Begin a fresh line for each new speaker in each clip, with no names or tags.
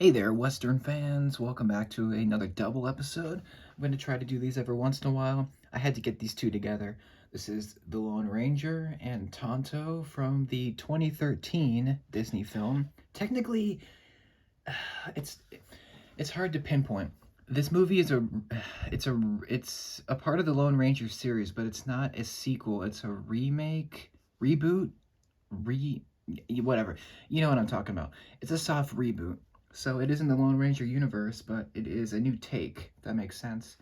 Hey there, Western fans. Welcome back to another double episode. I'm going to try to do these every once in a while. I had to get these two together. This is The Lone Ranger and Tonto from the 2013 Disney film. Technically, it's it's hard to pinpoint. This movie is it's a part of the Lone Ranger series, but it's not a sequel. It's a remake, reboot, re whatever. You know what I'm talking about. It's a soft reboot. So it isn't the Lone Ranger universe, but it is a new take. If that makes sense.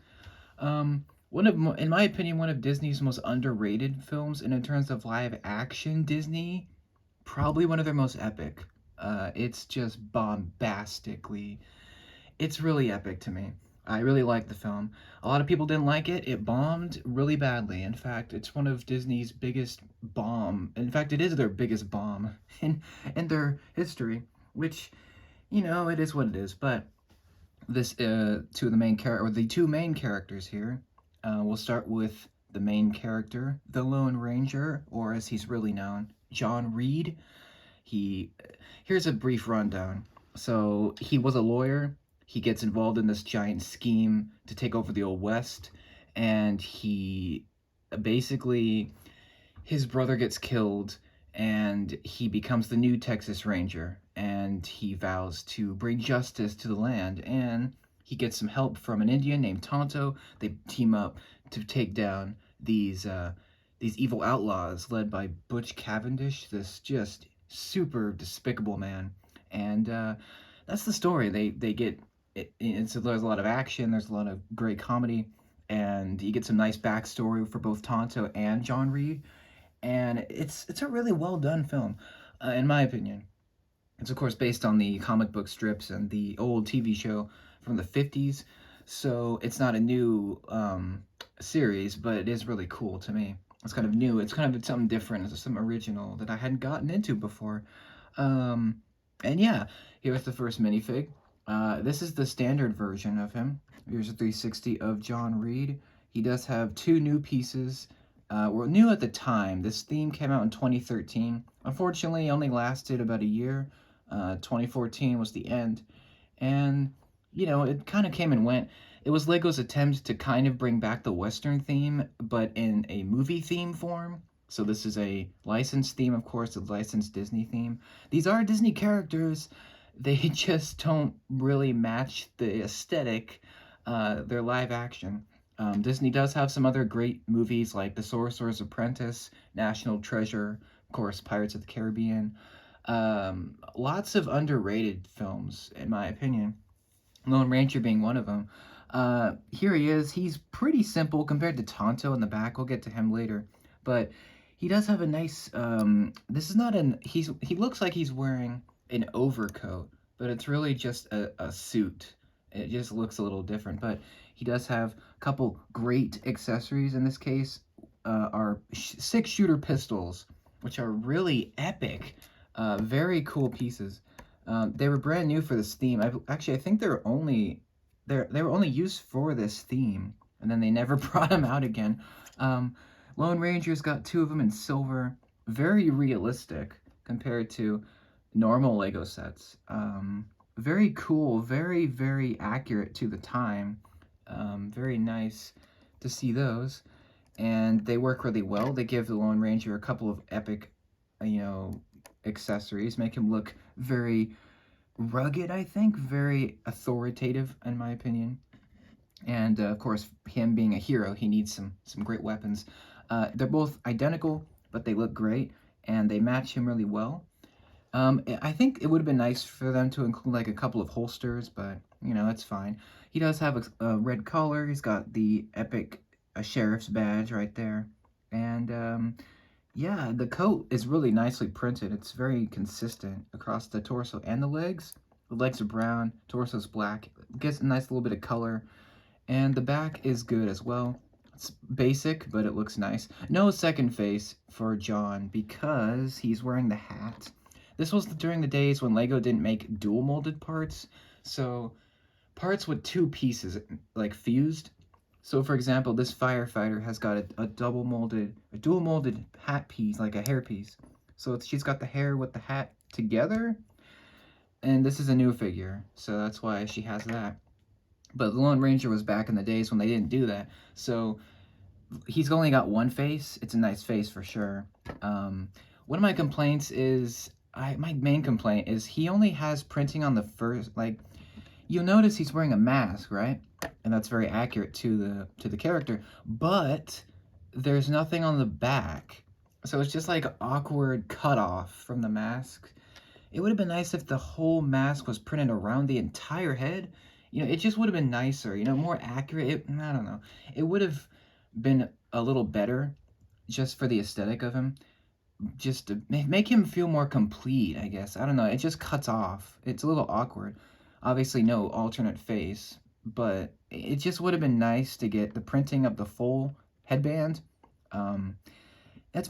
In my opinion, one of Disney's most underrated films, and in terms of live action Disney, probably one of their most epic. It's just bombastically. It's really epic to me. I really like the film. A lot of people didn't like it. It bombed really badly. In fact, it's one of Disney's biggest bomb. In fact, it is their biggest bomb in their history, which, it is what it is. But this two of the main character or the two main characters here. We'll start with the main character, the Lone Ranger, or as he's really known, John Reed. He Here's a brief rundown. So he was a lawyer. He gets involved in this giant scheme to take over the Old West, and he basically his brother gets killed, and he becomes the new Texas Ranger, and he vows to bring justice to the land, and he gets some help from an Indian named Tonto. They team up to take down these evil outlaws led by Butch Cavendish, this just super despicable man. And that's the story. They get it, so there's a lot of action, there's a lot of great comedy, and you get some nice backstory for both Tonto and John Reed, and it's a really well done film, in my opinion. It's of course based on the comic book strips and the old TV show from the 50s, so it's not a new series, but it is really cool to me. It's kind of new. It's kind of something different. It's something original that I hadn't gotten into before. Um, and yeah, here's the first minifig. This is the standard version of him. Here's a 360 of John Reed. He does have two new pieces. Were new at the time. This theme came out in 2013. Unfortunately, it only lasted about a year. 2014 was the end. And, it kind of came and went. It was Lego's attempt to kind of bring back the Western theme, but in a movie theme form. So this is a licensed theme, of course, a licensed Disney theme. These are Disney characters. They just don't really match the aesthetic, their live action. Disney does have some other great movies like The Sorcerer's Apprentice, National Treasure, of course, Pirates of the Caribbean. Lots of underrated films, in my opinion. Lone Ranger being one of them. Here he is. He's pretty simple compared to Tonto in the back. We'll get to him later, but he does have a nice. This is not an. He looks like he's wearing an overcoat, but it's really just a suit. It just looks a little different, but he does have a couple great accessories. In this case, are six-shooter pistols, which are really epic. Very cool pieces. They were brand new for this theme. I think they were only used for this theme, and then they never brought them out again. Lone Ranger's got two of them in silver, very realistic compared to normal Lego sets. Very cool, very, very accurate to the time. Very nice to see those. And they work really well. They give the Lone Ranger a couple of epic, accessories, make him look very rugged, I think, very authoritative, in my opinion. And of course, him being a hero, he needs some great weapons. They're both identical, but they look great, and they match him really well. I think it would have been nice for them to include like a couple of holsters, but that's fine. He does have a red collar. He's got the epic sheriff's badge right there, and yeah, the coat is really nicely printed. It's very consistent across the torso and the legs. The legs are brown, torso's black. It gets a nice little bit of color, and the back is good as well. It's basic, but it looks nice. No second face for John because he's wearing the hat. This was during the days when Lego didn't make dual molded parts, so parts with two pieces, like fused. So for example, this firefighter has got a dual molded hat piece, like a hair piece. So she's got the hair with the hat together. And this is a new figure, so that's why she has that. But the Lone Ranger was back in the days when they didn't do that. So he's only got one face. It's a nice face for sure. One of my complaints is, my main complaint is he only has printing on the first, like, you'll notice he's wearing a mask, right? And that's very accurate to the character. But there's nothing on the back. So it's just like awkward cutoff from the mask. It would have been nice if the whole mask was printed around the entire head. It just would have been nicer, more accurate. I don't know. It would have been a little better just for the aesthetic of him. Just to make him feel more complete, I guess. I don't know. It just cuts off. It's a little awkward. Obviously, no alternate face, but it just would have been nice to get the printing of the full headband. Um, that's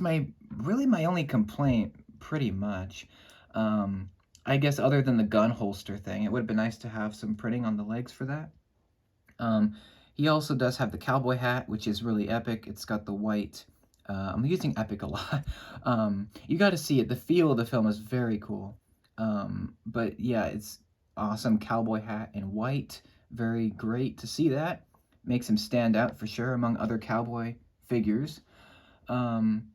really my only complaint, pretty much. Um, I guess other than the gun holster thing, it would have been nice to have some printing on the legs for that. Um, he also does have the cowboy hat, which is really epic. It's got the white. I'm using epic a lot. You got to see it. The feel of the film is very cool. But yeah, it's awesome cowboy hat in white. Very great to see that. Makes him stand out for sure among other cowboy figures. Um,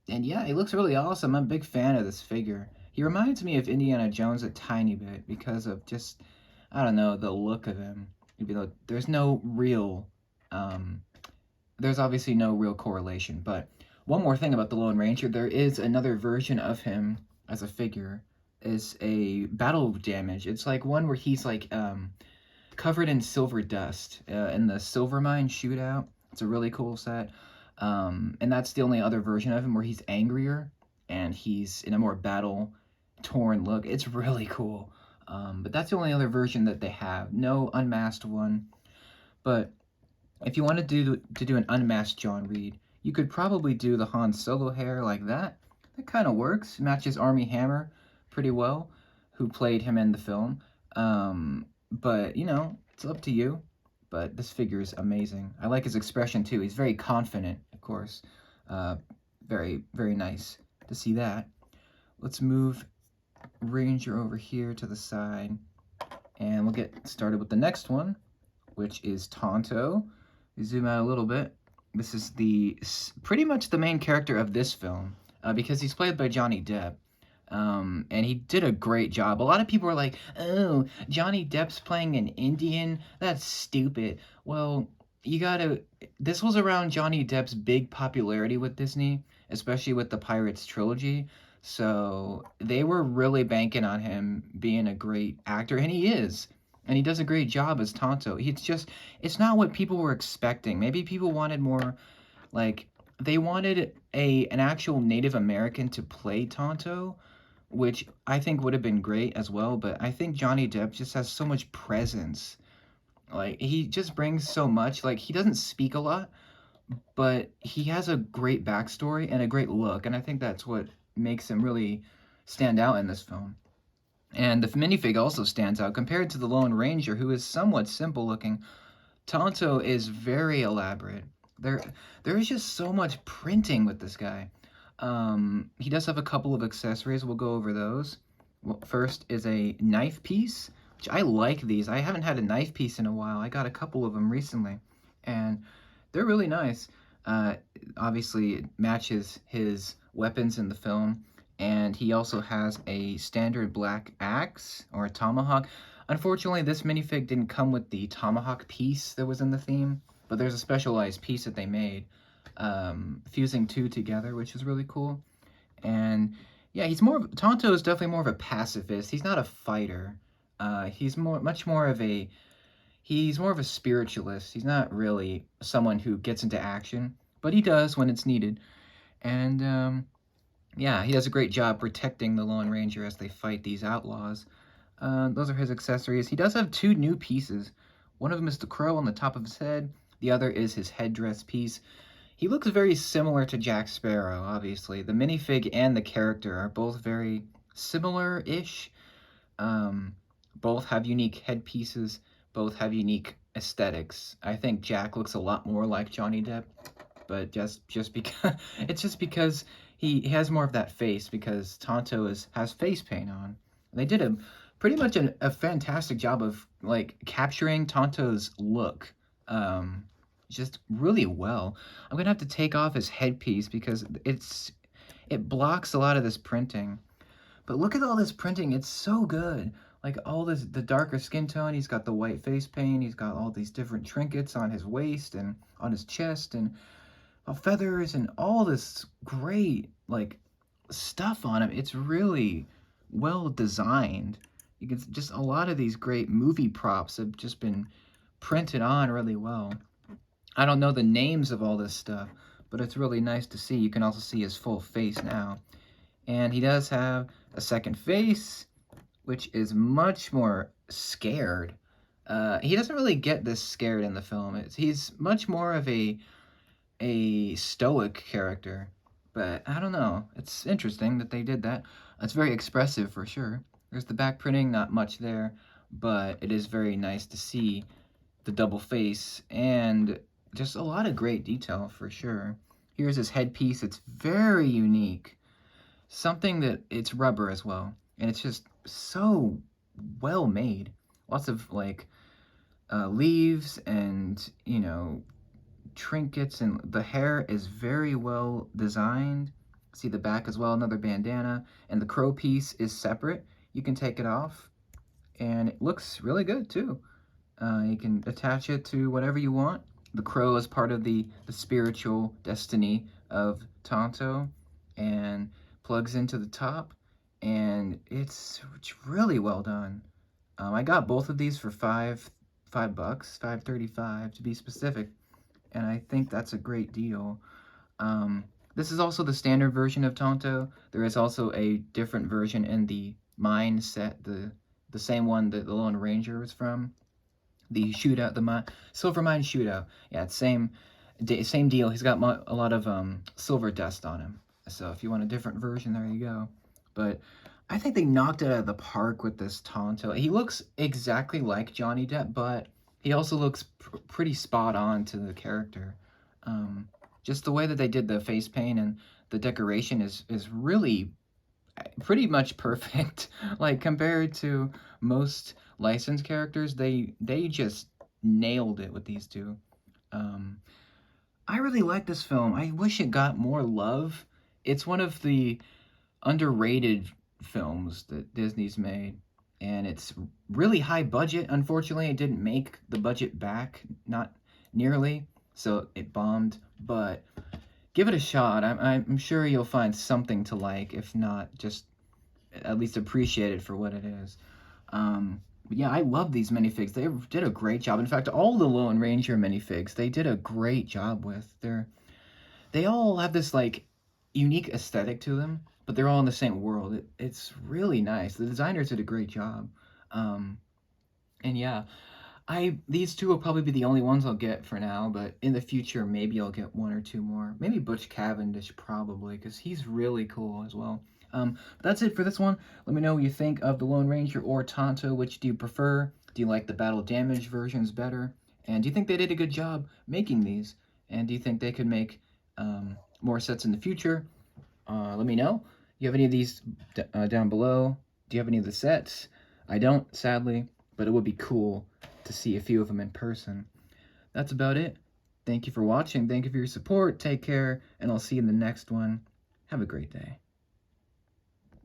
and yeah, he looks really awesome. I'm a big fan of this figure. He reminds me of Indiana Jones a tiny bit because of just, I don't know, the look of him. Even though there's obviously no real correlation. But one more thing about the Lone Ranger, there is another version of him as a figure. Is a battle damage. It's like one where he's like covered in silver dust in the Silver Mine shootout. It's a really cool set. And that's the only other version of him where he's angrier and he's in a more battle torn look. It's really cool. But that's the only other version that they have. No unmasked one. But if you want to do an unmasked John Reed, you could probably do the Han Solo hair like that. That kind of works. Matches Armie Hammer pretty well, who played him in the film. But it's up to you. But this figure is amazing. I like his expression too. He's very confident, of course. Very, very nice to see that. Let's move Ranger over here to the side. And we'll get started with the next one, which is Tonto. We zoom out a little bit. This is pretty much the main character of this film, because he's played by Johnny Depp. And he did a great job. A lot of people are like, oh, Johnny Depp's playing an Indian? That's stupid. Well, this was around Johnny Depp's big popularity with Disney, especially with the Pirates trilogy. So they were really banking on him being a great actor, and he is. And he does a great job as Tonto. It's not what people were expecting. Maybe people wanted more, like, they wanted an actual Native American to play Tonto, which I think would have been great as well. But I think Johnny Depp just has so much presence. Like, he just brings so much. Like, he doesn't speak a lot, but he has a great backstory and a great look. And I think that's what makes him really stand out in this film. And the minifig also stands out compared to the Lone Ranger, who is somewhat simple looking. Tonto is very elaborate. There is just so much printing with this guy. He does have a couple of accessories. We'll go over those. Well, first is a knife piece, which I like these. I haven't had a knife piece in a while. I got a couple of them recently, and they're really nice. Obviously, it matches his weapons in the film, and he also has a standard black axe or a tomahawk. Unfortunately, this minifig didn't come with the tomahawk piece that was in the theme, but there's a specialized piece that they made, fusing two together, which is really cool. And yeah, Tonto is definitely more of a pacifist. He's not a fighter. He's much more of a spiritualist. He's not really someone who gets into action, but he does when it's needed. And yeah, he does a great job protecting the Lone Ranger as they fight these outlaws. Those are his accessories. He does have two new pieces. One of them is the crow on the top of his head. The other is his headdress piece. He looks very similar to Jack Sparrow, obviously. The minifig and the character are both very similar-ish. Both have unique headpieces. Both have unique aesthetics. I think Jack looks a lot more like Johnny Depp, but just because it's just because he has more of that face, because Tonto has face paint on. They did a pretty much a fantastic job of like capturing Tonto's look, just really well. I'm gonna have to take off his headpiece because it blocks a lot of this printing. But look at all this printing, it's so good. Like all this, the darker skin tone, he's got the white face paint, he's got all these different trinkets on his waist and on his chest and feathers and all this great like stuff on him. It's really well designed. You can just a lot of these great movie props have just been printed on really well. I don't know the names of all this stuff, but it's really nice to see. You can also see his full face now. And he does have a second face, which is much more scared. He doesn't really get this scared in the film. He's much more of a stoic character. But I don't know. It's interesting that they did that. It's very expressive for sure. There's the back printing, not much there, but it is very nice to see the double face and just a lot of great detail for sure. Here's his headpiece. It's very unique. Something that it's rubber as well, and it's just so well made. Lots of like leaves and trinkets, and the hair is very well designed. See the back as well, another bandana, and the crow piece is separate. You can take it off, and it looks really good too. You can attach it to whatever you want. The crow is part of the spiritual destiny of Tonto, and plugs into the top, and it's really well done. I got both of these for $5, $5.35 to be specific, and I think that's a great deal. This is also the standard version of Tonto. There is also a different version in the mine set, the same one that the Lone Ranger was from. The shootout, the silver mine shootout. Yeah, it's same deal. He's got a lot of silver dust on him. So if you want a different version, there you go. But I think they knocked it out of the park with this Tonto. He looks exactly like Johnny Depp, but he also looks pretty spot on to the character. Just the way that they did the face paint and the decoration is really pretty much perfect. Like compared to most licensed characters, they just nailed it with these two. I really like this film. I wish it got more love. It's one of the underrated films that Disney's made, and it's really high budget. Unfortunately, it didn't make the budget back, not nearly, so it bombed, but give it a shot. I'm sure you'll find something to like, if not just at least appreciate it for what it is. But yeah, I love these minifigs. They did a great job. In fact, all the Lone Ranger minifigs, they did a great job with. They all have this like unique aesthetic to them, but they're all in the same world. It's really nice. The designers did a great job. And yeah, these two will probably be the only ones I'll get for now, but in the future maybe I'll get one or two more. Maybe Butch Cavendish probably, because he's really cool as well. That's it for this one. Let me know what you think of the Lone Ranger or Tonto. Which do you prefer? Do you like the battle damage versions better? And do you think they did a good job making these? And do you think they could make more sets in the future? Let me know. You have any of these down below? Do you have any of the sets? I don't, sadly, but it would be cool to see a few of them in person. That's about it. Thank you for watching. Thank you for your support. Take care, and I'll see you in the next one. Have a great day.